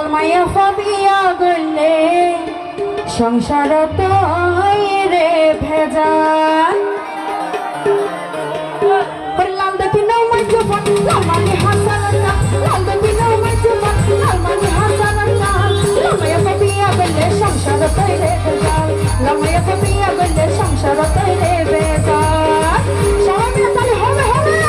লালমায়া Fabia গলে সংসার তো রে ভেজাল লাল দেখি নাও মাই জবান লালমানি হাসান লাল দেখি নাও মাই জবান লালমানি হাসান লালমায়া ফাবিয়া গলে সংসার তো রে ভেজাল লালমায়া ফাবিয়া গলে সংসার তো রে ভেজাল সবাই তাহলে হবে হবে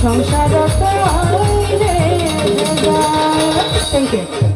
সংসার তো রে। Thank you.